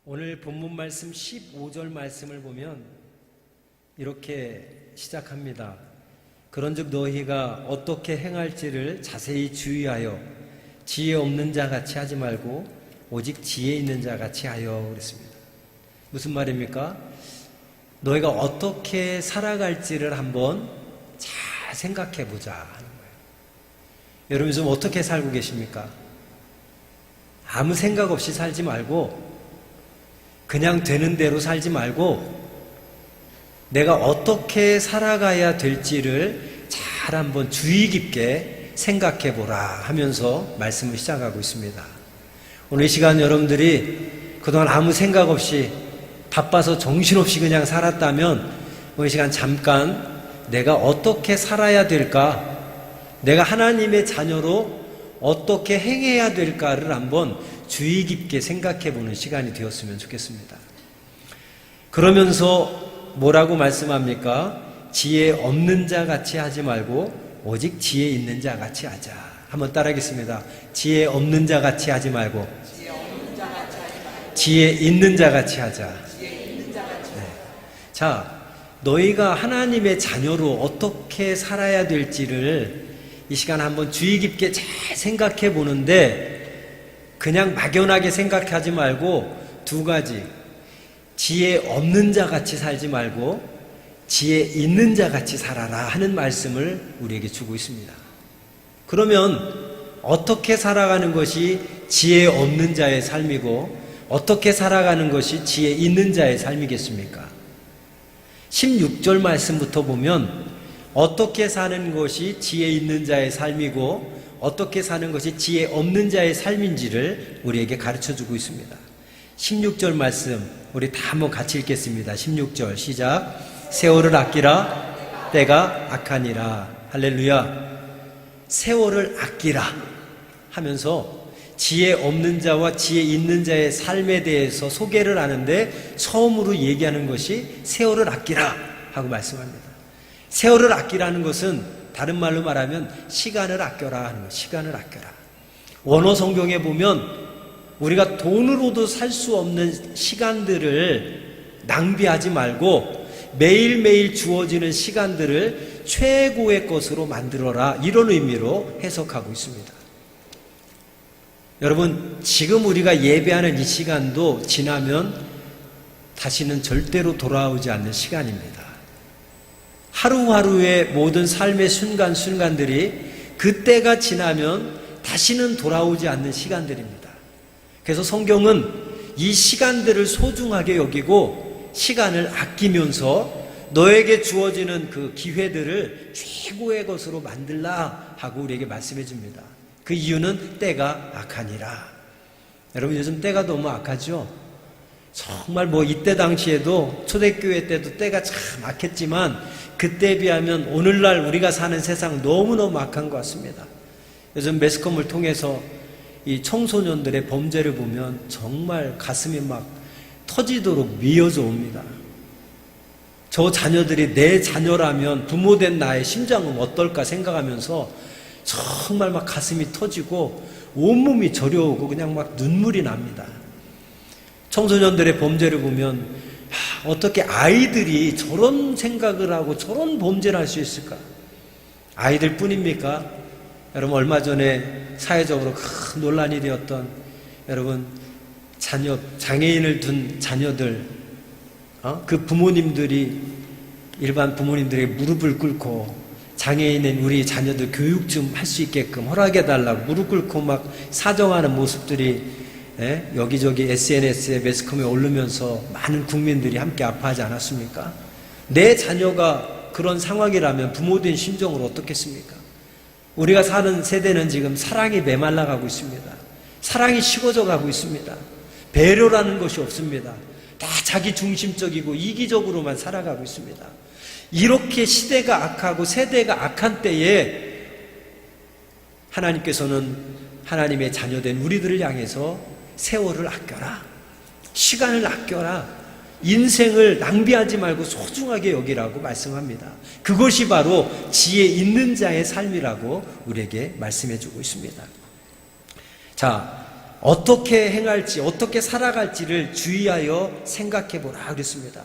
오늘 본문 말씀 15절 말씀을 보면 이렇게 시작합니다. 그런즉 너희가 어떻게 행할지를 자세히 주의하여 지혜 없는 자 같이 하지 말고 오직 지혜 있는 자 같이 하여 그랬습니다. 무슨 말입니까? 너희가 어떻게 살아갈지를 한번 잘 생각해 보자 하는 거예요. 여러분 요즘 어떻게 살고 계십니까? 아무 생각 없이 살지 말고 그냥 되는 대로 살지 말고 내가 어떻게 살아가야 될지를 잘 한번 주의 깊게 생각해 보라 하면서 말씀을 시작하고 있습니다. 오늘 이 시간 여러분들이 그동안 아무 생각 없이 바빠서 정신없이 그냥 살았다면 오늘 이 시간 잠깐 내가 어떻게 살아야 될까, 내가 하나님의 자녀로 어떻게 행해야 될까를 한번 주의 깊게 생각해 보는 시간이 되었으면 좋겠습니다. 그러면서 뭐라고 말씀합니까? 지혜 없는 자 같이 하지 말고 오직 지혜 있는 자 같이 하자. 한번 따라하겠습니다. 지혜 없는 자 같이 하지 말고 지혜 있는 자 같이 하자. 네. 자, 너희가 하나님의 자녀로 어떻게 살아야 될지를 이 시간 한번 주의 깊게 잘 생각해 보는데 그냥 막연하게 생각하지 말고 두 가지, 지혜 없는 자 같이 살지 말고 지혜 있는 자 같이 살아라 하는 말씀을 우리에게 주고 있습니다. 그러면 어떻게 살아가는 것이 지혜 없는 자의 삶이고 어떻게 살아가는 것이 지혜 있는 자의 삶이겠습니까? 16절 말씀부터 보면 어떻게 사는 것이 지혜 있는 자의 삶이고 어떻게 사는 것이 지혜 없는 자의 삶인지를 우리에게 가르쳐주고 있습니다. 16절 말씀 우리 다 한번 같이 읽겠습니다. 16절 시작. 세월을 아끼라 때가 악하니라. 할렐루야. 세월을 아끼라 하면서 지혜 없는 자와 지혜 있는 자의 삶에 대해서 소개를 하는데 처음으로 얘기하는 것이 세월을 아끼라 하고 말씀합니다. 세월을 아끼라는 것은 다른 말로 말하면 시간을 아껴라 하는 거예요. 시간을 아껴라. 원어 성경에 보면 우리가 돈으로도 살 수 없는 시간들을 낭비하지 말고 매일매일 주어지는 시간들을 최고의 것으로 만들어라 이런 의미로 해석하고 있습니다. 여러분 지금 우리가 예배하는 이 시간도 지나면 다시는 절대로 돌아오지 않는 시간입니다. 하루하루의 모든 삶의 순간순간들이 그때가 지나면 다시는 돌아오지 않는 시간들입니다. 그래서 성경은 이 시간들을 소중하게 여기고 시간을 아끼면서 너에게 주어지는 그 기회들을 최고의 것으로 만들라 하고 우리에게 말씀해 줍니다. 그 이유는 때가 악하니라. 여러분 요즘 때가 너무 악하죠? 정말 이때 당시에도 초대교회 때도 때가 참 악했지만 그때에 비하면 오늘날 우리가 사는 세상 너무너무 악한 것 같습니다. 요즘 매스컴을 통해서 이 청소년들의 범죄를 보면 정말 가슴이 막 터지도록 미어져 옵니다. 저 자녀들이 내 자녀라면 부모된 나의 심장은 어떨까 생각하면서 정말 막 가슴이 터지고 온몸이 저려오고 그냥 막 눈물이 납니다. 청소년들의 범죄를 보면 어떻게 아이들이 저런 생각을 하고 저런 범죄를 할 수 있을까? 아이들 뿐입니까? 여러분 얼마 전에 사회적으로 큰 논란이 되었던 여러분 장애인을 둔 자녀들 그 부모님들이 일반 부모님들에게 무릎을 꿇고 장애인인 우리 자녀들 교육 좀 할 수 있게끔 허락해달라고 무릎 꿇고 막 사정하는 모습들이 여기저기 SNS에 매스컴에 오르면서 많은 국민들이 함께 아파하지 않았습니까? 내 자녀가 그런 상황이라면 부모된 심정을 어떻겠습니까? 우리가 사는 세대는 지금 사랑이 메말라 가고 있습니다. 사랑이 식어져 가고 있습니다. 배려라는 것이 없습니다. 다 자기 중심적이고 이기적으로만 살아가고 있습니다. 이렇게 시대가 악하고 세대가 악한 때에 하나님께서는 하나님의 자녀된 우리들을 향해서 세월을 아껴라, 시간을 아껴라, 인생을 낭비하지 말고 소중하게 여기라고 말씀합니다. 그것이 바로 지혜 있는 자의 삶이라고 우리에게 말씀해 주고 있습니다. 자, 어떻게 행할지, 어떻게 살아갈지를 주의하여 생각해 보라 그랬습니다.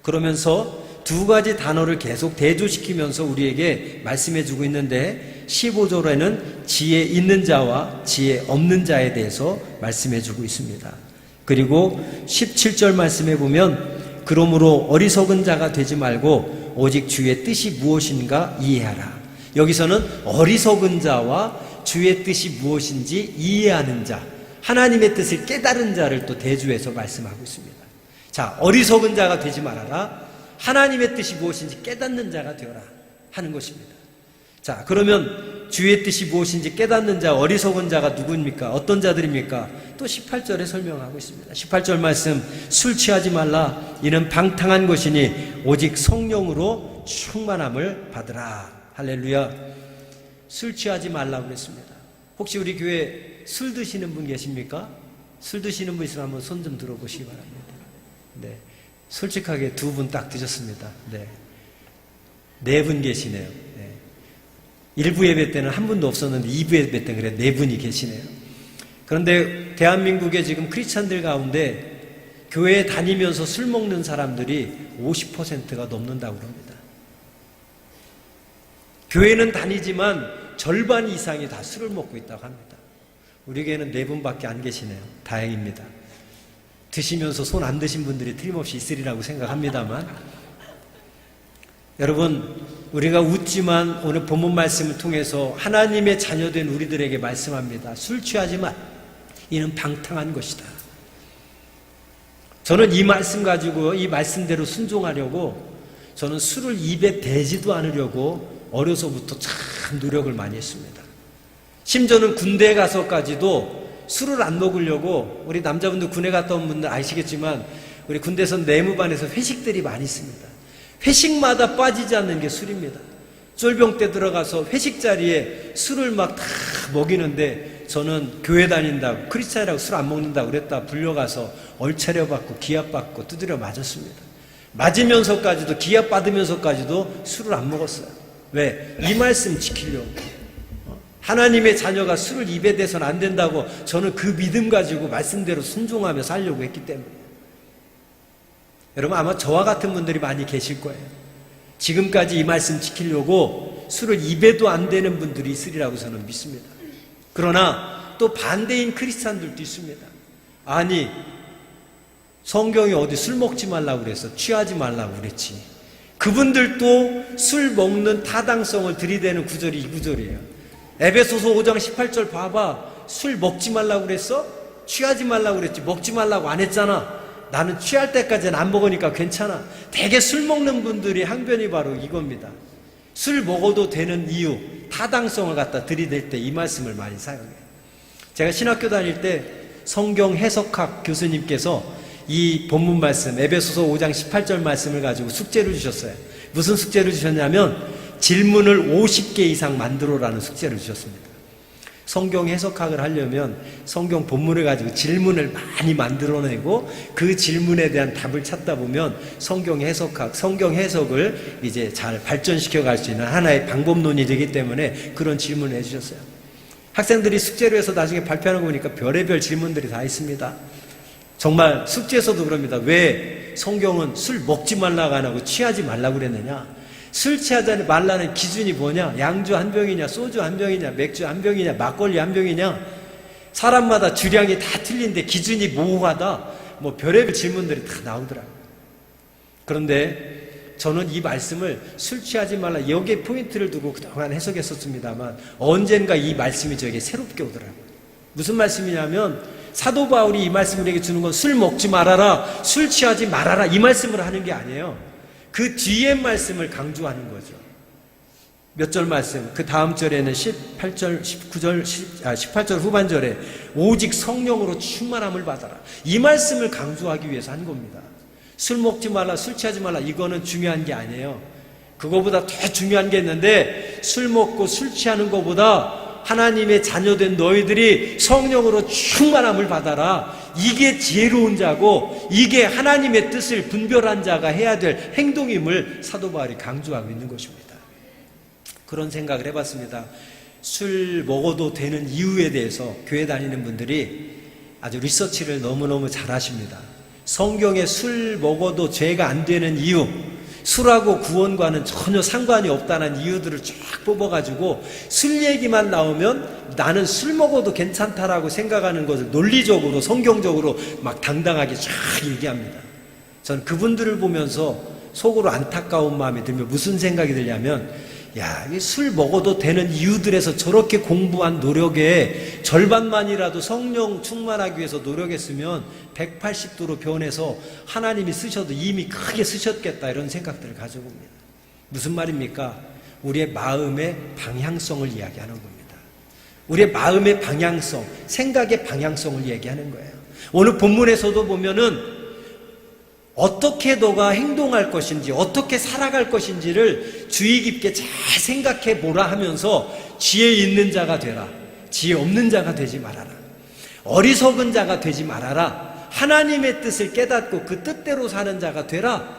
그러면서 두 가지 단어를 계속 대조시키면서 우리에게 말씀해 주고 있는데 15절에는 지혜 있는 자와 지혜 없는 자에 대해서 말씀해 주고 있습니다. 그리고 17절 말씀해 보면 그러므로 어리석은 자가 되지 말고 오직 주의 뜻이 무엇인가 이해하라. 여기서는 어리석은 자와 주의 뜻이 무엇인지 이해하는 자, 하나님의 뜻을 깨달은 자를 또 대조해서 말씀하고 있습니다. 자, 어리석은 자가 되지 말아라. 하나님의 뜻이 무엇인지 깨닫는 자가 되어라 하는 것입니다. 자, 그러면 주의 뜻이 무엇인지 깨닫는 자, 어리석은 자가 누구입니까? 어떤 자들입니까? 또 18절에 설명하고 있습니다. 18절 말씀, 술 취하지 말라. 이는 방탕한 것이니 오직 성령으로 충만함을 받으라. 할렐루야. 술 취하지 말라고 그랬습니다. 혹시 우리 교회에 술 드시는 분 계십니까? 술 드시는 분 있으면 한번 손 좀 들어보시기 바랍니다. 네, 솔직하게 두 분 딱 드셨습니다. 네, 네 분 계시네요. 네. 1부 예배 때는 한 분도 없었는데 2부 예배 때는 그래 네 분이 계시네요. 그런데 대한민국의 지금 크리스찬들 가운데 교회에 다니면서 술 먹는 사람들이 50%가 넘는다고 합니다. 교회는 다니지만 절반 이상이 다 술을 먹고 있다고 합니다. 우리 교회는 네 분밖에 안 계시네요. 다행입니다. 드시면서 손 안 드신 분들이 틀림없이 있으리라고 생각합니다만, 여러분, 우리가 웃지만 오늘 본문 말씀을 통해서 하나님의 자녀된 우리들에게 말씀합니다. 술 취하지 마. 이는 방탕한 것이다. 저는 이 말씀 가지고 이 말씀대로 순종하려고 저는 술을 입에 대지도 않으려고 어려서부터 참 노력을 많이 했습니다. 심지어는 군대에 가서까지도 술을 안 먹으려고, 우리 남자분들 군에 갔다 온 분들 아시겠지만 우리 군대에서 내무반에서 회식들이 많이 있습니다. 회식마다 빠지지 않는 게 술입니다. 쫄병 때 들어가서 회식 자리에 술을 막 다 먹이는데 저는 교회 다닌다고, 크리스찬이라고 술 안 먹는다고 그랬다 불려가서 얼차려 받고 기합 받고 두드려 맞았습니다. 맞으면서까지도, 기합 받으면서까지도 술을 안 먹었어요. 왜? 이 말씀 지키려고. 하나님의 자녀가 술을 입에 대서는 안 된다고 저는 그 믿음 가지고 말씀대로 순종하며 살려고 했기 때문에. 여러분, 아마 저와 같은 분들이 많이 계실 거예요. 지금까지 이 말씀 지키려고 술을 입에도 안 되는 분들이 있으리라고 저는 믿습니다. 그러나 또 반대인 크리스찬들도 있습니다. 아니, 성경이 어디 술 먹지 말라고 그랬어, 취하지 말라고 그랬지. 그분들도 술 먹는 타당성을 들이대는 구절이 이 구절이에요. 에베소서 5장 18절 봐봐. 술 먹지 말라고 그랬어? 취하지 말라고 그랬지. 먹지 말라고 안 했잖아. 나는 취할 때까지는 안 먹으니까 괜찮아. 대개 술 먹는 분들이 항변이 바로 이겁니다. 술 먹어도 되는 이유, 타당성을 갖다 들이댈 때 이 말씀을 많이 사용해요. 제가 신학교 다닐 때 성경 해석학 교수님께서 이 본문 말씀, 에베소서 5장 18절 말씀을 가지고 숙제를 주셨어요. 무슨 숙제를 주셨냐면 질문을 50개 이상 만들어라는 숙제를 주셨습니다. 성경 해석학을 하려면 성경 본문을 가지고 질문을 많이 만들어내고 그 질문에 대한 답을 찾다 보면 성경 해석학, 성경 해석을 이제 잘 발전시켜 갈 수 있는 하나의 방법론이 되기 때문에 그런 질문을 해주셨어요. 학생들이 숙제로 해서 나중에 발표하는 거 보니까 별의별 질문들이 다 있습니다. 정말 숙제에서도 그럽니다. 왜 성경은 술 먹지 말라고 안 하고 취하지 말라고 그랬느냐? 술 취하지 말라는 기준이 뭐냐? 양주 한 병이냐, 소주 한 병이냐, 맥주 한 병이냐, 막걸리 한 병이냐? 사람마다 주량이 다 틀린데 기준이 모호하다. 뭐 별의별 질문들이 다 나오더라고요. 그런데 저는 이 말씀을 술 취하지 말라, 여기에 포인트를 두고 그동안 해석했었습니다만 언젠가 이 말씀이 저에게 새롭게 오더라고요. 무슨 말씀이냐면 사도 바울이 이 말씀을 우리에게 주는 건 술 먹지 말아라, 술 취하지 말아라 이 말씀을 하는 게 아니에요. 그 뒤에 말씀을 강조하는 거죠. 몇 절 말씀, 그 다음 절에는 18절, 19절, 18절 후반절에 오직 성령으로 충만함을 받아라. 이 말씀을 강조하기 위해서 한 겁니다. 술 먹지 말라, 술 취하지 말라, 이거는 중요한 게 아니에요. 그거보다 더 중요한 게 있는데, 술 먹고 술 취하는 것보다 하나님의 자녀된 너희들이 성령으로 충만함을 받아라. 이게 지혜로운 자고 이게 하나님의 뜻을 분별한 자가 해야 될 행동임을 사도 바울이 강조하고 있는 것입니다. 그런 생각을 해봤습니다. 술 먹어도 되는 이유에 대해서 교회 다니는 분들이 아주 리서치를 너무너무 잘하십니다. 성경에 술 먹어도 죄가 안 되는 이유, 술하고 구원과는 전혀 상관이 없다는 이유들을 쫙 뽑아가지고 술 얘기만 나오면 나는 술 먹어도 괜찮다라고 생각하는 것을 논리적으로 성경적으로 막 당당하게 쫙 얘기합니다. 저는 그분들을 보면서 속으로 안타까운 마음이 들며 무슨 생각이 들냐면, 야, 이 술 먹어도 되는 이유들에서 저렇게 공부한 노력의 절반만이라도 성령 충만하기 위해서 노력했으면 180도로 변해서 하나님이 쓰셔도 이미 크게 쓰셨겠다, 이런 생각들을 가져봅니다. 무슨 말입니까? 우리의 마음의 방향성을 이야기하는 겁니다. 우리의 마음의 방향성, 생각의 방향성을 얘기하는 거예요. 오늘 본문에서도 보면은 어떻게 너가 행동할 것인지, 어떻게 살아갈 것인지를 주의 깊게 잘 생각해 보라 하면서 지혜 있는 자가 되라, 지혜 없는 자가 되지 말아라, 어리석은 자가 되지 말아라, 하나님의 뜻을 깨닫고 그 뜻대로 사는 자가 되라,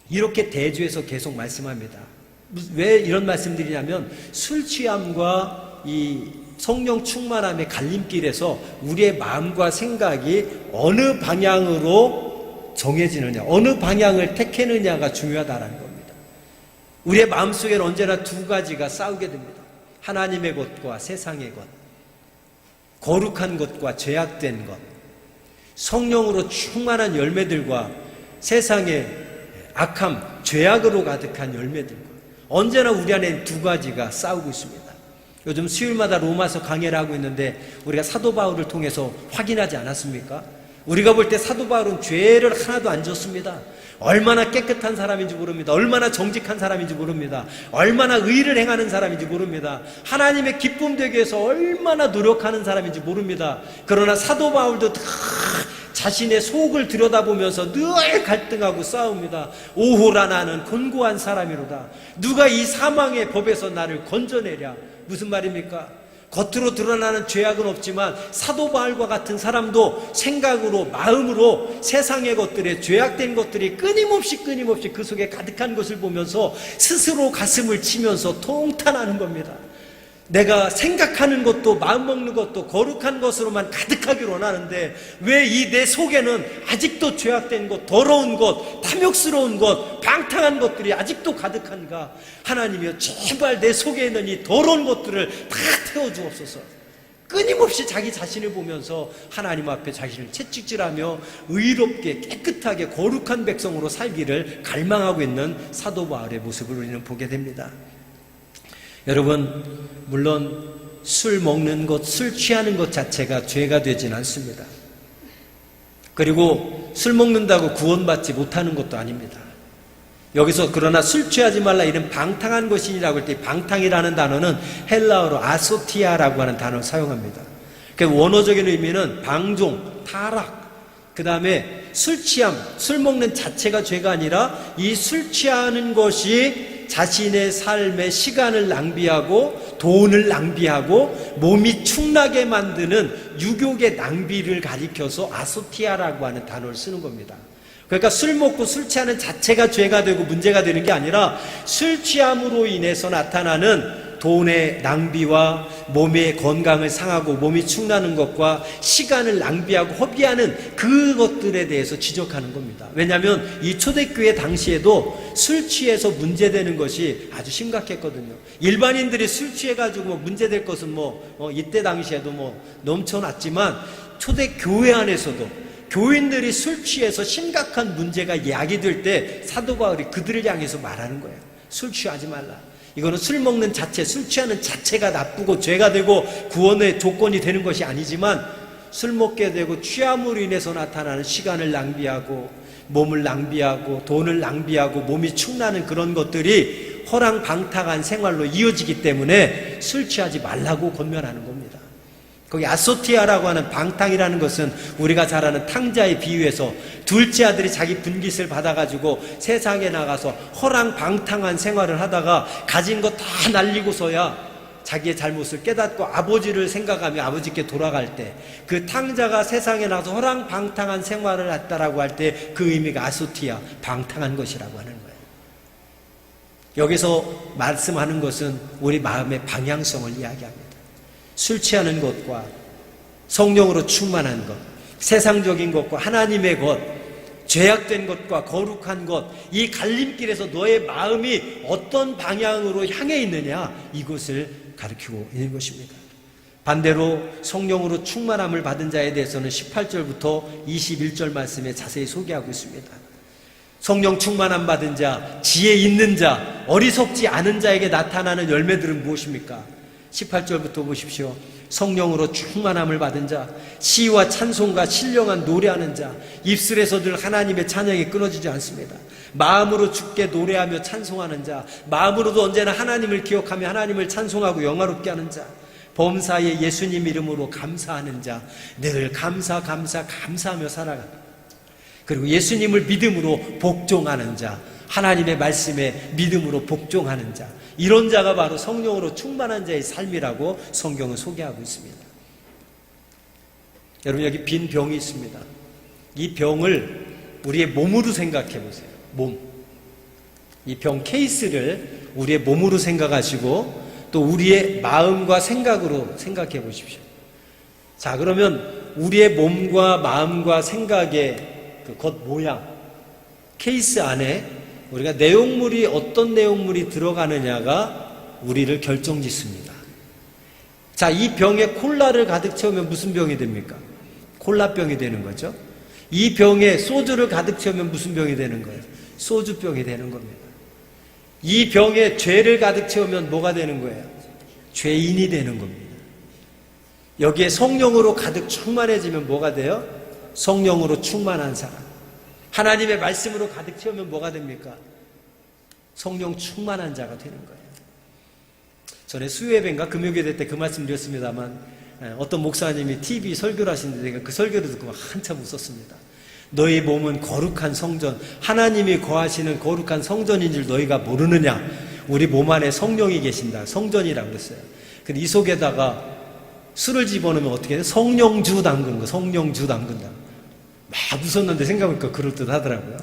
이렇게 대주에서 계속 말씀합니다. 왜 이런 말씀드리냐면 술 취함과 이 성령 충만함의 갈림길에서 우리의 마음과 생각이 어느 방향으로 정해지느냐, 어느 방향을 택하느냐가 중요하다는 겁니다. 우리의 마음속에는 언제나 두 가지가 싸우게 됩니다. 하나님의 것과 세상의 것, 거룩한 것과 죄악된 것, 성령으로 충만한 열매들과 세상의 악함, 죄악으로 가득한 열매들과 언제나 우리 안에 두 가지가 싸우고 있습니다. 요즘 수요일마다 로마서 강해를 하고 있는데 우리가 사도 바울을 통해서 확인하지 않았습니까? 우리가 볼 때 사도 바울은 죄를 하나도 안 졌습니다. 얼마나 깨끗한 사람인지 모릅니다. 얼마나 정직한 사람인지 모릅니다. 얼마나 의를 행하는 사람인지 모릅니다. 하나님의 기쁨 되기 위해서 얼마나 노력하는 사람인지 모릅니다. 그러나 사도 바울도 다 자신의 속을 들여다보면서 늘 갈등하고 싸웁니다. 오호라, 나는 곤고한 사람이로다. 누가 이 사망의 법에서 나를 건져내랴. 무슨 말입니까? 겉으로 드러나는 죄악은 없지만 사도 바울과 같은 사람도 생각으로, 마음으로 세상의 것들에 죄악된 것들이 끊임없이 그 속에 가득한 것을 보면서 스스로 가슴을 치면서 통탄하는 겁니다. 내가 생각하는 것도 마음먹는 것도 거룩한 것으로만 가득하기를 원하는데 왜 이 내 속에는 아직도 죄악된 것, 더러운 것, 탐욕스러운 것, 방탕한 것들이 아직도 가득한가? 하나님이여, 제발 내 속에 있는 이 더러운 것들을 다 태워주옵소서. 끊임없이 자기 자신을 보면서 하나님 앞에 자신을 채찍질하며 의롭게 깨끗하게 거룩한 백성으로 살기를 갈망하고 있는 사도 바울의 모습을 우리는 보게 됩니다. 여러분, 물론 술 먹는 것, 술 취하는 것 자체가 죄가 되진 않습니다. 그리고 술 먹는다고 구원받지 못하는 것도 아닙니다. 여기서 그러나 술 취하지 말라, 이런 방탕한 것이라고 할 때 방탕이라는 단어는 헬라어로 아소티아라고 하는 단어를 사용합니다. 그 원어적인 의미는 방종, 타락, 그 다음에 술 취함, 술 먹는 자체가 죄가 아니라 이 술 취하는 것이 자신의 삶에 시간을 낭비하고 돈을 낭비하고 몸이 축나게 만드는 유욕의 낭비를 가리켜서 아소티아라고 하는 단어를 쓰는 겁니다. 그러니까 술 먹고 술 취하는 자체가 죄가 되고 문제가 되는 게 아니라 술 취함으로 인해서 나타나는 돈의 낭비와 몸의 건강을 상하고 몸이 축나는 것과 시간을 낭비하고 허비하는 그것들에 대해서 지적하는 겁니다. 왜냐하면 이 초대교회 당시에도 술 취해서 문제되는 것이 아주 심각했거든요. 일반인들이 술 취해가지고 문제될 것은 이때 당시에도 넘쳐났지만 초대교회 안에서도 교인들이 술 취해서 심각한 문제가 야기될 때 사도 바울이 그들을 향해서 말하는 거예요. 술 취하지 말라. 이거는 술 먹는 자체, 술 취하는 자체가 나쁘고 죄가 되고 구원의 조건이 되는 것이 아니지만 술 먹게 되고 취함으로 인해서 나타나는 시간을 낭비하고 몸을 낭비하고 돈을 낭비하고 몸이 축나는 그런 것들이 허랑방탕한 생활로 이어지기 때문에 술 취하지 말라고 권면하는 겁니다. 거기 아소티아라고 하는 방탕이라는 것은 우리가 잘 아는 탕자에 비유해서 둘째 아들이 자기 분깃을 받아가지고 세상에 나가서 허랑방탕한 생활을 하다가 가진 거 다 날리고서야 자기의 잘못을 깨닫고 아버지를 생각하며 아버지께 돌아갈 때 그 탕자가 세상에 나가서 허랑방탕한 생활을 했다라고 할 때 그 의미가 아소티아, 방탕한 것이라고 하는 거예요. 여기서 말씀하는 것은 우리 마음의 방향성을 이야기합니다. 술 취하는 것과 성령으로 충만한 것, 세상적인 것과 하나님의 것, 죄악된 것과 거룩한 것, 이 갈림길에서 너의 마음이 어떤 방향으로 향해 있느냐, 이것을 가르치고 있는 것입니다. 반대로 성령으로 충만함을 받은 자에 대해서는 18절부터 21절 말씀에 자세히 소개하고 있습니다. 성령 충만함 받은 자, 지혜 있는 자, 어리석지 않은 자에게 나타나는 열매들은 무엇입니까? 18절부터 보십시오. 성령으로 충만함을 받은 자, 시와 찬송과 신령한 노래하는 자, 입술에서 늘 하나님의 찬양이 끊어지지 않습니다. 마음으로 주께 노래하며 찬송하는 자, 마음으로도 언제나 하나님을 기억하며 하나님을 찬송하고 영화롭게 하는 자, 범사에 예수님 이름으로 감사하는 자, 늘 감사하며 살아가는, 그리고 예수님을 믿음으로 복종하는 자, 하나님의 말씀에 믿음으로 복종하는 자, 이런 자가 바로 성령으로 충만한 자의 삶이라고 성경은 소개하고 있습니다. 여러분, 여기 빈 병이 있습니다. 이 병을 우리의 몸으로 생각해 보세요. 몸. 이 병 케이스를 우리의 몸으로 생각하시고 또 우리의 마음과 생각으로 생각해 보십시오. 자, 그러면 우리의 몸과 마음과 생각의 그 겉 모양, 케이스 안에 우리가 내용물이 어떤 내용물이 들어가느냐가 우리를 결정짓습니다. 자, 이 병에 콜라를 가득 채우면 무슨 병이 됩니까? 콜라병이 되는 거죠. 이 병에 소주를 가득 채우면 무슨 병이 되는 거예요? 소주병이 되는 겁니다. 이 병에 죄를 가득 채우면 뭐가 되는 거예요? 죄인이 되는 겁니다. 여기에 성령으로 가득 충만해지면 뭐가 돼요? 성령으로 충만한 사람. 하나님의 말씀으로 가득 채우면 뭐가 됩니까? 성령 충만한 자가 되는 거예요. 전에 수요예배인가 금요예배 때 그 말씀 드렸습니다만, 어떤 목사님이 TV 설교를 하시는데 제가 그 설교를 듣고 한참 웃었습니다. 너희 몸은 거룩한 성전, 하나님이 거하시는 거룩한 성전인 줄 너희가 모르느냐? 우리 몸 안에 성령이 계신다. 성전이라고 그랬어요. 근데 이 속에다가 술을 집어넣으면 어떻게 해요? 성령주 담근 거, 성령주 담근다. 막 웃었는데 생각해보니까 그럴듯하더라고요.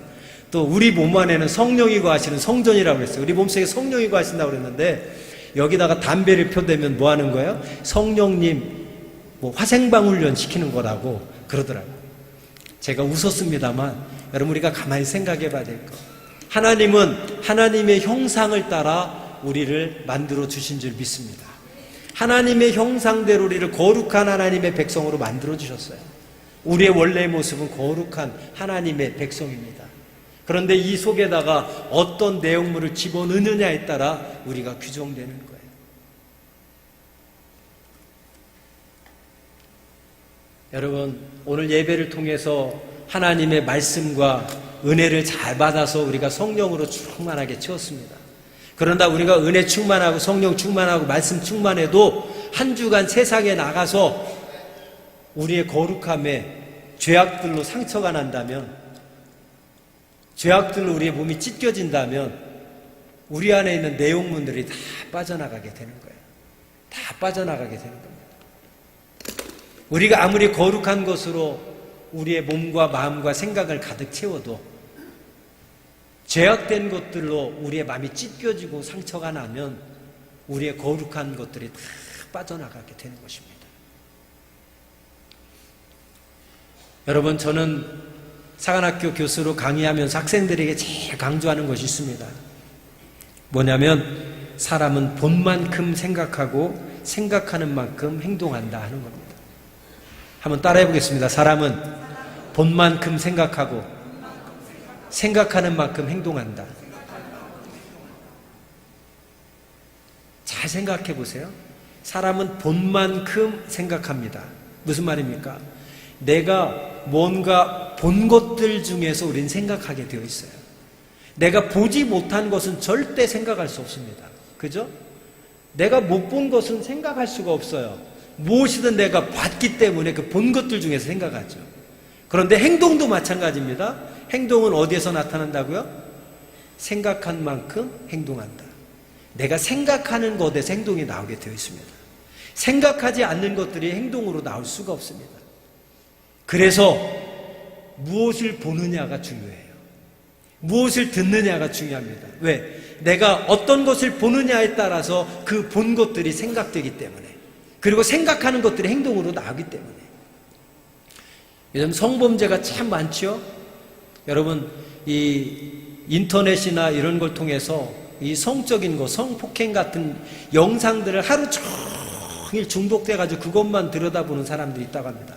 또 우리 몸 안에는 성령이 거하시는 성전이라고 그랬어요. 우리 몸속에 성령이 거하신다고 그랬는데 여기다가 담배를 펴대면 뭐 하는 거예요? 성령님 뭐 화생방 훈련 시키는 거라고 그러더라고요. 제가 웃었습니다만 여러분, 우리가 가만히 생각해 봐야 될 거. 하나님은 하나님의 형상을 따라 우리를 만들어 주신 줄 믿습니다. 하나님의 형상대로 우리를 거룩한 하나님의 백성으로 만들어 주셨어요. 우리의 원래의 모습은 거룩한 하나님의 백성입니다. 그런데 이 속에다가 어떤 내용물을 집어넣느냐에 따라 우리가 규정되는 거예요. 여러분, 오늘 예배를 통해서 하나님의 말씀과 은혜를 잘 받아서 우리가 성령으로 충만하게 채웠습니다. 그런다 우리가 은혜 충만하고 성령 충만하고 말씀 충만해도 한 주간 세상에 나가서 우리의 거룩함에 죄악들로 상처가 난다면, 죄악들로 우리의 몸이 찢겨진다면 우리 안에 있는 내용물들이 다 빠져나가게 되는 거예요. 다 빠져나가게 되는 겁니다. 우리가 아무리 거룩한 것으로 우리의 몸과 마음과 생각을 가득 채워도 죄악된 것들로 우리의 마음이 찢겨지고 상처가 나면 우리의 거룩한 것들이 다 빠져나가게 되는 것입니다. 여러분, 저는 사관학교 교수로 강의하면서 학생들에게 제일 강조하는 것이 있습니다. 뭐냐면 사람은 본만큼 생각하고 생각하는 만큼 행동한다 하는 겁니다. 한번 따라해 보겠습니다. 사람은 본만큼 생각하고 생각하는 만큼 행동한다. 잘 생각해 보세요. 사람은 본만큼 생각합니다. 무슨 말입니까? 내가 뭔가 본 것들 중에서 우린 생각하게 되어 있어요. 내가 보지 못한 것은 절대 생각할 수 없습니다. 그죠? 내가 못 본 것은 생각할 수가 없어요. 무엇이든 내가 봤기 때문에 그 본 것들 중에서 생각하죠. 그런데 행동도 마찬가지입니다. 행동은 어디에서 나타난다고요? 생각한 만큼 행동한다. 내가 생각하는 것에서 행동이 나오게 되어 있습니다. 생각하지 않는 것들이 행동으로 나올 수가 없습니다. 그래서 무엇을 보느냐가 중요해요. 무엇을 듣느냐가 중요합니다. 왜? 내가 어떤 것을 보느냐에 따라서 그 본 것들이 생각되기 때문에, 그리고 생각하는 것들이 행동으로 나오기 때문에. 요즘 성범죄가 참 많죠. 여러분 이 인터넷이나 이런 걸 통해서 이 성적인 거, 성폭행 같은 영상들을 하루 종일 중독돼가지고 그것만 들여다보는 사람들이 있다고 합니다.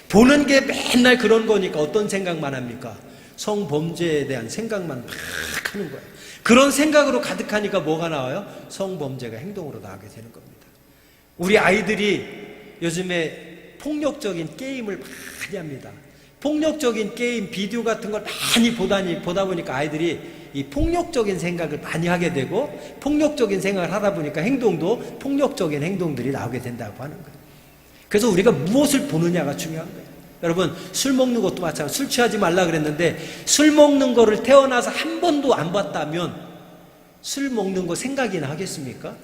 보는 게 맨날 그런 거니까 어떤 생각만 합니까? 성범죄에 대한 생각만 막 하는 거예요. 그런 생각으로 가득하니까 뭐가 나와요? 성범죄가 행동으로 나오게 되는 겁니다. 우리 아이들이 요즘에 폭력적인 게임을 많이 합니다. 폭력적인 게임, 비디오 같은 걸 많이 보다 보니까 아이들이 이 폭력적인 생각을 많이 하게 되고 폭력적인 생각을 하다 보니까 행동도 폭력적인 행동들이 나오게 된다고 하는 거예요. 그래서 우리가 무엇을 보느냐가 중요한 거예요. 여러분 술 먹는 것도 마찬가지로 술 취하지 말라 그랬는데 술 먹는 거를 태어나서 한 번도 안 봤다면 술 먹는 거 생각이나 하겠습니까?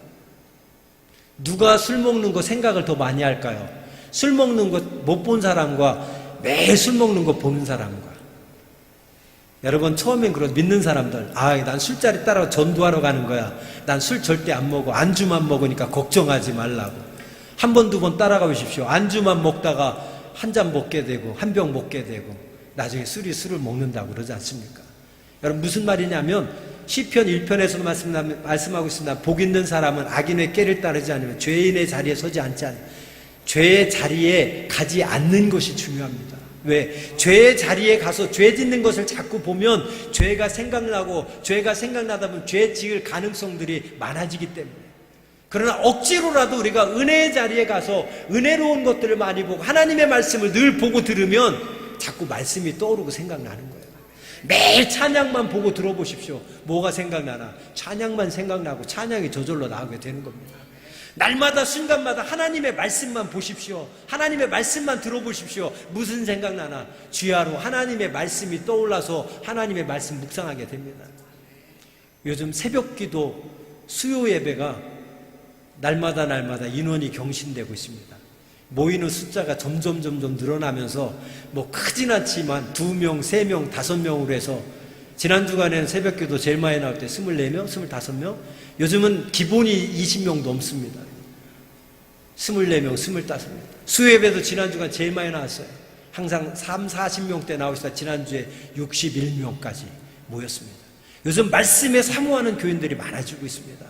누가 술 먹는 거 생각을 더 많이 할까요? 술 먹는 거 못 본 사람과 매일 술 먹는 거 보는 사람과. 여러분 처음엔 그런 믿는 사람들, 난 술자리 따라 전도하러 가는 거야. 난 술 절대 안 먹어. 안주만 먹으니까 걱정하지 말라고. 한 번, 두 번 따라가 보십시오. 안주만 먹다가 한 잔 먹게 되고 한 병 먹게 되고 나중에 술을 먹는다고 그러지 않습니까? 여러분 무슨 말이냐면 시편 1편에서도 말씀하고 있습니다. 복 있는 사람은 악인의 꾀를 따르지 않으면 죄인의 자리에 서지 않지 않아요. 죄의 자리에 가지 않는 것이 중요합니다. 왜? 죄의 자리에 가서 죄 짓는 것을 자꾸 보면 죄가 생각나다 보면 죄 지을 가능성들이 많아지기 때문에. 그러나 억지로라도 우리가 은혜의 자리에 가서 은혜로운 것들을 많이 보고 하나님의 말씀을 늘 보고 들으면 자꾸 말씀이 떠오르고 생각나는 거예요. 매일 찬양만 보고 들어보십시오. 뭐가 생각나나? 찬양만 생각나고 찬양이 저절로 나오게 되는 겁니다. 날마다 순간마다 하나님의 말씀만 보십시오. 하나님의 말씀만 들어보십시오. 무슨 생각나나? 주야로 하나님의 말씀이 떠올라서 하나님의 말씀 묵상하게 됩니다. 요즘 새벽기도 수요 예배가 날마다 인원이 경신되고 있습니다. 모이는 숫자가 점점 늘어나면서 크진 않지만 2명, 3명, 5명으로 해서 지난 주간에는 새벽기도 제일 많이 나올 때 24명, 25명, 요즘은 기본이 20명 넘습니다. 24명, 25명. 수요예배도 지난 주간 제일 많이 나왔어요. 항상 40명대 나오시다 지난주에 61명까지 모였습니다. 요즘 말씀에 사모하는 교인들이 많아지고 있습니다.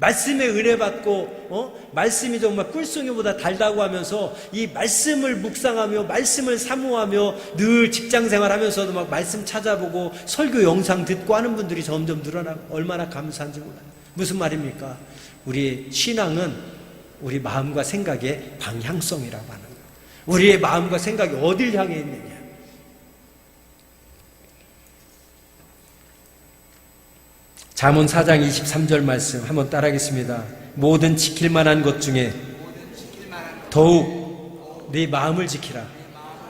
말씀에 은혜 받고 말씀이 정말 꿀송이보다 달다고 하면서 이 말씀을 묵상하며 말씀을 사모하며 늘 직장생활하면서도 막 말씀 찾아보고 설교 영상 듣고 하는 분들이 점점 늘어나고 얼마나 감사한지 몰라요. 무슨 말입니까? 우리 신앙은 우리 마음과 생각의 방향성이라고 하는 거예요. 우리의 마음과 생각이 어딜 향해 있느냐. 잠언 4장 23절 말씀 한번 따라하겠습니다. 모든 지킬 만한 것 중에 더욱 네 마음을 지키라.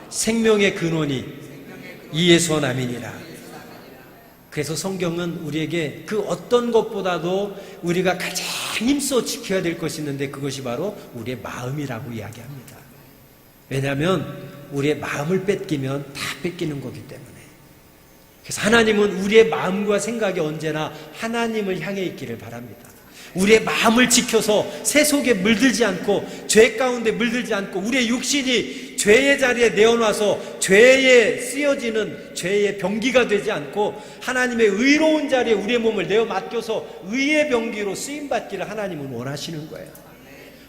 생명의 근원이 이에서 남이니라. 그래서 성경은 우리에게 그 어떤 것보다도 우리가 가장 힘써 지켜야 될 것이 있는데 그것이 바로 우리의 마음이라고 이야기합니다. 왜냐하면 우리의 마음을 뺏기면 다 뺏기는 거기 때문에. 그래서 하나님은 우리의 마음과 생각이 언제나 하나님을 향해 있기를 바랍니다. 우리의 마음을 지켜서 새 속에 물들지 않고 죄 가운데 물들지 않고 우리의 육신이 죄의 자리에 내어놔서 죄에 쓰여지는 죄의 병기가 되지 않고 하나님의 의로운 자리에 우리의 몸을 내어 맡겨서 의의 병기로 쓰임받기를 하나님은 원하시는 거예요.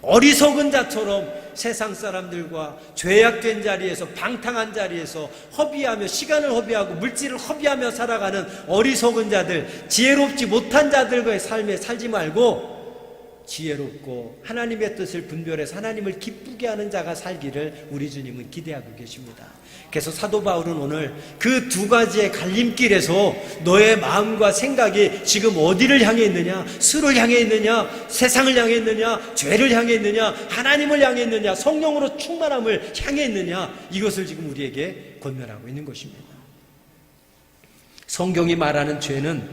어리석은 자처럼 세상 사람들과 죄악된 자리에서 방탕한 자리에서 허비하며 시간을 허비하고 물질을 허비하며 살아가는 어리석은 자들, 지혜롭지 못한 자들과의 삶에 살지 말고 지혜롭고 하나님의 뜻을 분별해서 하나님을 기쁘게 하는 자가 살기를 우리 주님은 기대하고 계십니다. 그래서 사도 바울은 오늘 그 두 가지의 갈림길에서 너의 마음과 생각이 지금 어디를 향해 있느냐, 술을 향해 있느냐, 세상을 향해 있느냐, 죄를 향해 있느냐, 하나님을 향해 있느냐, 성령으로 충만함을 향해 있느냐, 이것을 지금 우리에게 권면하고 있는 것입니다. 성경이 말하는 죄는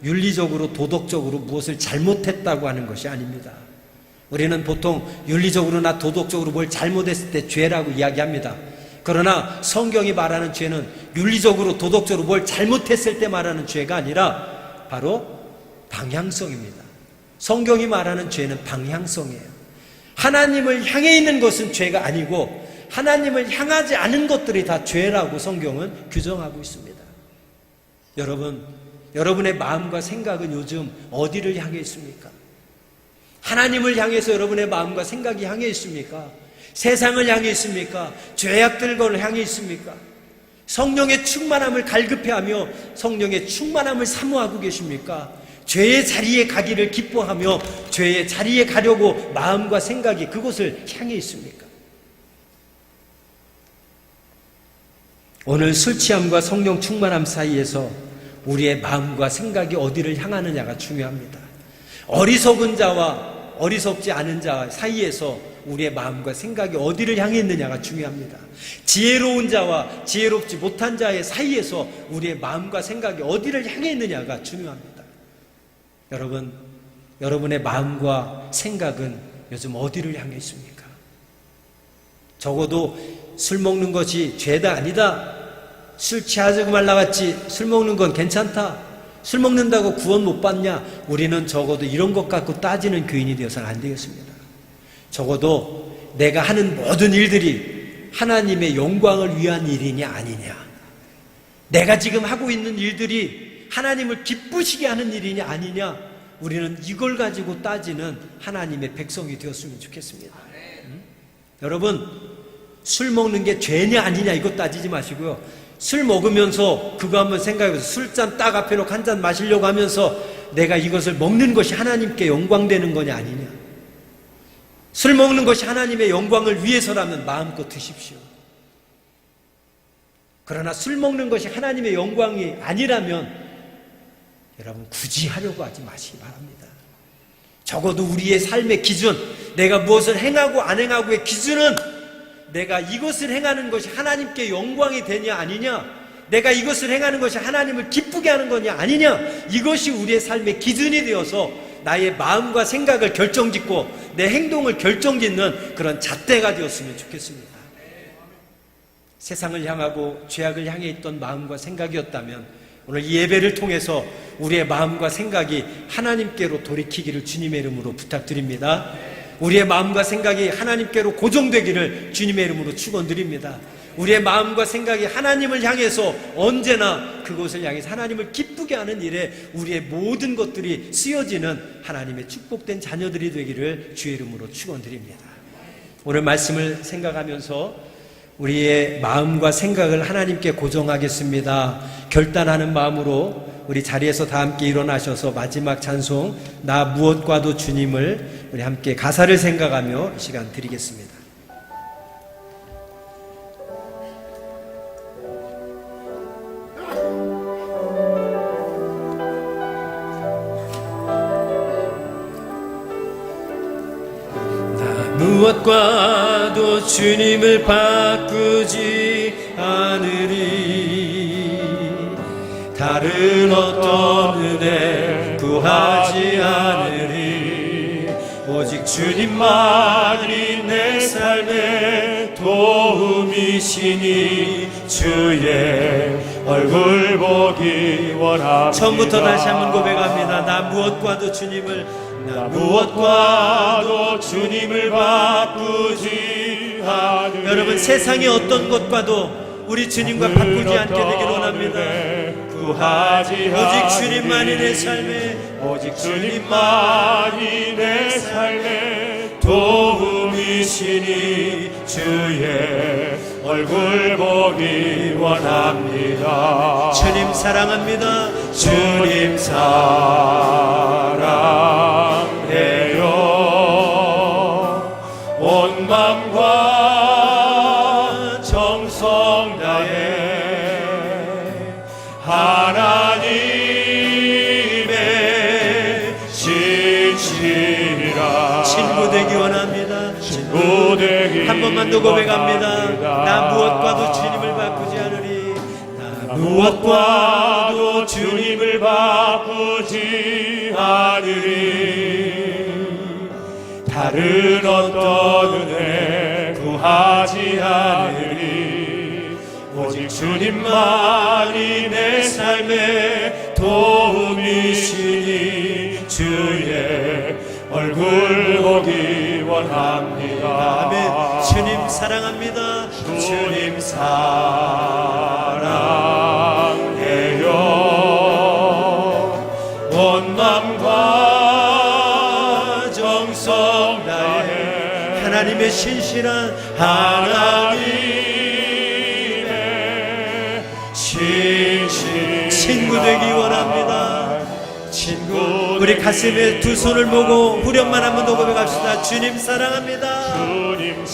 윤리적으로 도덕적으로 무엇을 잘못했다고 하는 것이 아닙니다. 우리는 보통 윤리적으로나 도덕적으로 뭘 잘못했을 때 죄라고 이야기합니다. 그러나 성경이 말하는 죄는 윤리적으로 도덕적으로 뭘 잘못했을 때 말하는 죄가 아니라 바로 방향성입니다. 성경이 말하는 죄는 방향성이에요. 하나님을 향해 있는 것은 죄가 아니고 하나님을 향하지 않은 것들이 다 죄라고 성경은 규정하고 있습니다. 여러분, 여러분의 마음과 생각은 요즘 어디를 향해 있습니까? 하나님을 향해서 여러분의 마음과 생각이 향해 있습니까? 세상을 향해 있습니까? 죄악들을 향해 있습니까? 성령의 충만함을 갈급해하며 성령의 충만함을 사모하고 계십니까? 죄의 자리에 가기를 기뻐하며 죄의 자리에 가려고 마음과 생각이 그곳을 향해 있습니까? 오늘 술 취함과 성령 충만함 사이에서 우리의 마음과 생각이 어디를 향하느냐가 중요합니다. 어리석은 자와 어리석지 않은 자 사이에서 우리의 마음과 생각이 어디를 향해 있느냐가 중요합니다. 지혜로운 자와 지혜롭지 못한 자의 사이에서 우리의 마음과 생각이 어디를 향해 있느냐가 중요합니다. 여러분, 여러분의 마음과 생각은 요즘 어디를 향해 있습니까? 적어도 술 먹는 것이 죄다 아니다, 술 취하지 말라갔지, 술 먹는 건 괜찮다, 술 먹는다고 구원 못 받냐, 우리는 적어도 이런 것 갖고 따지는 교인이 되어서는 안 되겠습니다. 적어도 내가 하는 모든 일들이 하나님의 영광을 위한 일이냐 아니냐, 내가 지금 하고 있는 일들이 하나님을 기쁘시게 하는 일이냐 아니냐, 우리는 이걸 가지고 따지는 하나님의 백성이 되었으면 좋겠습니다. 여러분, 술 먹는 게 죄냐 아니냐 이거 따지지 마시고요, 술 먹으면서 그거 한번 생각해보세요. 술잔 딱 앞에 놓고 한 잔 마시려고 하면서 내가 이것을 먹는 것이 하나님께 영광되는 거냐 아니냐, 술 먹는 것이 하나님의 영광을 위해서라면 마음껏 드십시오. 그러나 술 먹는 것이 하나님의 영광이 아니라면 여러분 굳이 하려고 하지 마시기 바랍니다. 적어도 우리의 삶의 기준, 내가 무엇을 행하고 안 행하고의 기준은 내가 이것을 행하는 것이 하나님께 영광이 되냐 아니냐, 내가 이것을 행하는 것이 하나님을 기쁘게 하는 거냐 아니냐, 이것이 우리의 삶의 기준이 되어서 나의 마음과 생각을 결정짓고 내 행동을 결정짓는 그런 잣대가 되었으면 좋겠습니다. 세상을 향하고 죄악을 향해 있던 마음과 생각이었다면 오늘 이 예배를 통해서 우리의 마음과 생각이 하나님께로 돌이키기를 주님의 이름으로 부탁드립니다. 우리의 마음과 생각이 하나님께로 고정되기를 주님의 이름으로 축원드립니다. 우리의 마음과 생각이 하나님을 향해서 언제나 그곳을 향해서 하나님을 기쁘게 하는 일에 우리의 모든 것들이 쓰여지는 하나님의 축복된 자녀들이 되기를 주의 이름으로 축원드립니다. 오늘 말씀을 생각하면서 우리의 마음과 생각을 하나님께 고정하겠습니다. 결단하는 마음으로 우리 자리에서 다 함께 일어나셔서 마지막 찬송 나 무엇과도 주님을 우리 함께 가사를 생각하며 시간 드리겠습니다. 무엇과도 주님을 바꾸지 않으리, 다른 어떤 은혜 구하지 않으리, 오직 주님만이 내 삶의 도움이시니 주의 얼굴 보기 원합니다. 처음부터 다시 한번 고백합니다. 나 무엇과도 주님을, 나 무엇과도 주님을 바꾸지 않으리. 여러분, 세상의 어떤 것과도 우리 주님과 바꾸지 않게 되길 원합니다. 오직 주님만이 내 삶에, 오직 주님만이 내 삶에 도움이시니 주의 얼굴 보기 원합니다. 주님 사랑합니다. 주님 사랑해요. 온 마음과 정성 다해 하나님의 지키리라. 친구 되기 원합니다. 친구 되기 한 번만 더 고백합니다. 나 무엇과도 주님을 바꾸지 않으리, 나 무엇과도 주님을 바꾸지 않으리, 다른 어떤 은혜 구하지 않으리, 오직 주님만이 내 삶의 도움이시니 주의 얼굴 보기 원합니다. 아멘. 주님 사랑합니다. 주님 사랑해요. 온 맘과 정성 다해 하나님의 신실한 하나님의 신실 친구 되기 원합니다. 친구 우리 가슴에 두 손을 모고 후렴만 한 번 더 고백합시다. 주님 사랑합니다. 주님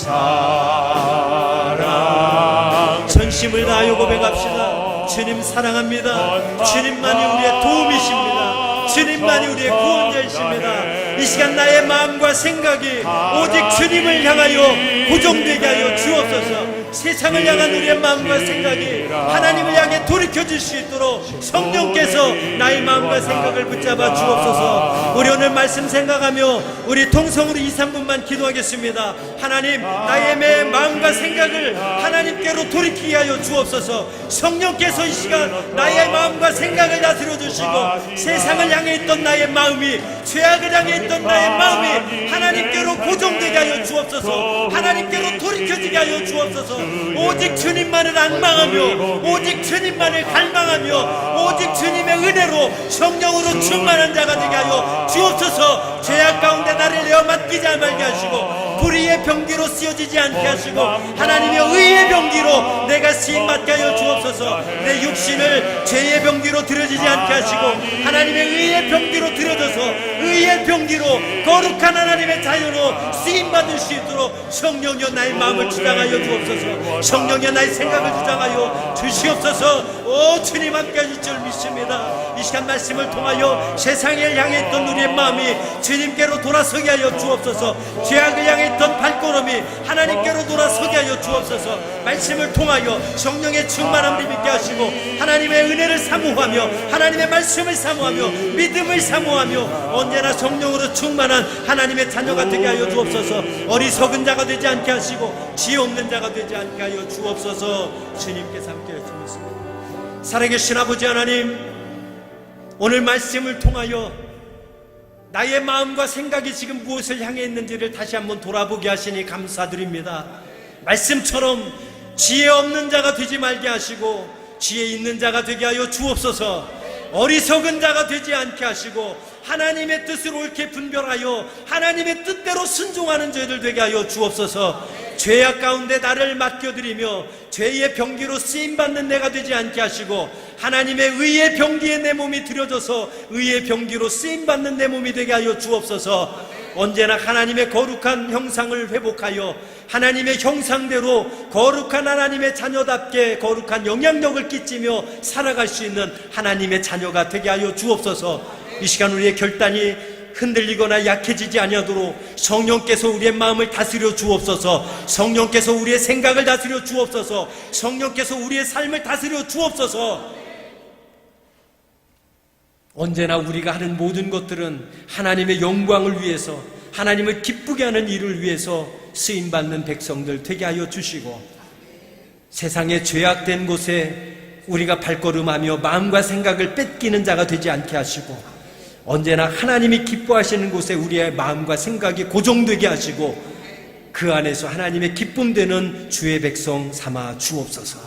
사랑 전심을 다하여 고백합시다. 주님 사랑합니다. 주님만이 우리의 도움이십니다. 주님만이 우리의 구원자이십니다. 이 시간 나의 마음과 생각이 오직 주님을 향하여 고정되게 하여 주옵소서. 세상을 향한 우리의 마음과 생각이 하나님을 향해 돌이켜질 수 있도록 성령께서 나의 마음과 생각을 붙잡아 주옵소서. 우리 오늘 말씀 생각하며 우리 통성으로 2, 3분만 기도하겠습니다. 하나님, 나의 매 마음과 생각을 하나님께로 돌이키게 하여 주옵소서. 성령께서 이 시간 나의 마음과 생각을 다스려 주시고 세상을 향해 있던 나의 마음이, 죄악을 향해 있던 나의 마음이 하나님께로 고정되게 하여 주옵소서. 하나님께로 돌이켜지게 하여 주옵소서. 오직 주님만을 앙망하며 오직 주님만을 갈망하며 오직 주님의 은혜로 성령으로 충만한 자가 되게 하여 주옵소서. 죄악 가운데 나를 내어 맡기지 말게 하시고 불의의 병기로 쓰여지지 않게 하시고 하나님의 의의 병기로 내가 쓰임받게 하여 주옵소서. 내 육신을 죄의 병기로 들여지지 않게 하시고 하나님의 의의 병기로 들여져서 의의 병기로 거룩한 하나님의 자녀로 쓰임받을 수 있도록 성령이여 나의 마음을 주장하여 주옵소서. 성령이여 나의 생각을 주장하여 주시옵소서. 오 주님 함께 하실 줄 믿습니다. 이 시간 말씀을 통하여 세상을 향해 있던 우리의 마음이 주님께로 돌아서게 하여 주옵소서. 죄악을 향해 있던 발걸음이 하나님께로 돌아서게 하여 주옵소서. 말씀을 통하여 성령의 충만함을 입게 하시고 하나님의 은혜를 사모하며 하나님의 말씀을 사모하며 믿음을 사모하며 언제나 성령으로 충만한 하나님의 자녀가 되게 하여 주옵소서. 어리석은 자가 되지 않게 하시고 지혜 없는 자가 되지 않게 하여 주옵소서. 주님께서 함께 해주셨습니다. 살아계신 아버지 하나님, 오늘 말씀을 통하여 나의 마음과 생각이 지금 무엇을 향해 있는지를 다시 한번 돌아보게 하시니 감사드립니다. 말씀처럼 지혜 없는 자가 되지 말게 하시고 지혜 있는 자가 되게 하여 주옵소서. 어리석은 자가 되지 않게 하시고 하나님의 뜻을 옳게 분별하여 하나님의 뜻대로 순종하는 저희들 되게 하여 주옵소서. 죄악 가운데 나를 맡겨드리며 죄의 병기로 쓰임받는 내가 되지 않게 하시고 하나님의 의의 병기에 내 몸이 들여져서 의의 병기로 쓰임받는 내 몸이 되게 하여 주옵소서. 언제나 하나님의 거룩한 형상을 회복하여 하나님의 형상대로 거룩한 하나님의 자녀답게 거룩한 영향력을 끼치며 살아갈 수 있는 하나님의 자녀가 되게 하여 주옵소서. 이 시간 우리의 결단이 흔들리거나 약해지지 아니하도록 성령께서 우리의 마음을 다스려 주옵소서. 성령께서 우리의 생각을 다스려 주옵소서. 성령께서 우리의 삶을 다스려 주옵소서. 언제나 우리가 하는 모든 것들은 하나님의 영광을 위해서 하나님을 기쁘게 하는 일을 위해서 쓰임받는 백성들 되게 하여 주시고 세상의 죄악된 곳에 우리가 발걸음하며 마음과 생각을 뺏기는 자가 되지 않게 하시고 언제나 하나님이 기뻐하시는 곳에 우리의 마음과 생각이 고정되게 하시고 그 안에서 하나님의 기쁨 되는 주의 백성 삼아 주옵소서.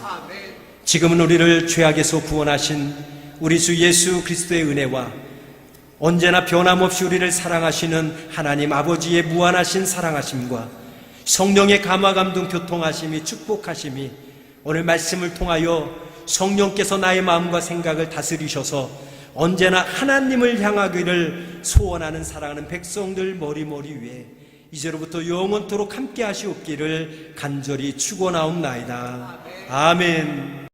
지금은 우리를 죄악에서 구원하신 우리 주 예수 그리스도의 은혜와 언제나 변함없이 우리를 사랑하시는 하나님 아버지의 무한하신 사랑하심과 성령의 감화감동 교통하심이 축복하심이 오늘 말씀을 통하여 성령께서 나의 마음과 생각을 다스리셔서 언제나 하나님을 향하기를 소원하는 사랑하는 백성들 머리머리 위에 이제로부터 영원토록 함께 하시옵기를 간절히 축원하옵나이다. 아멘.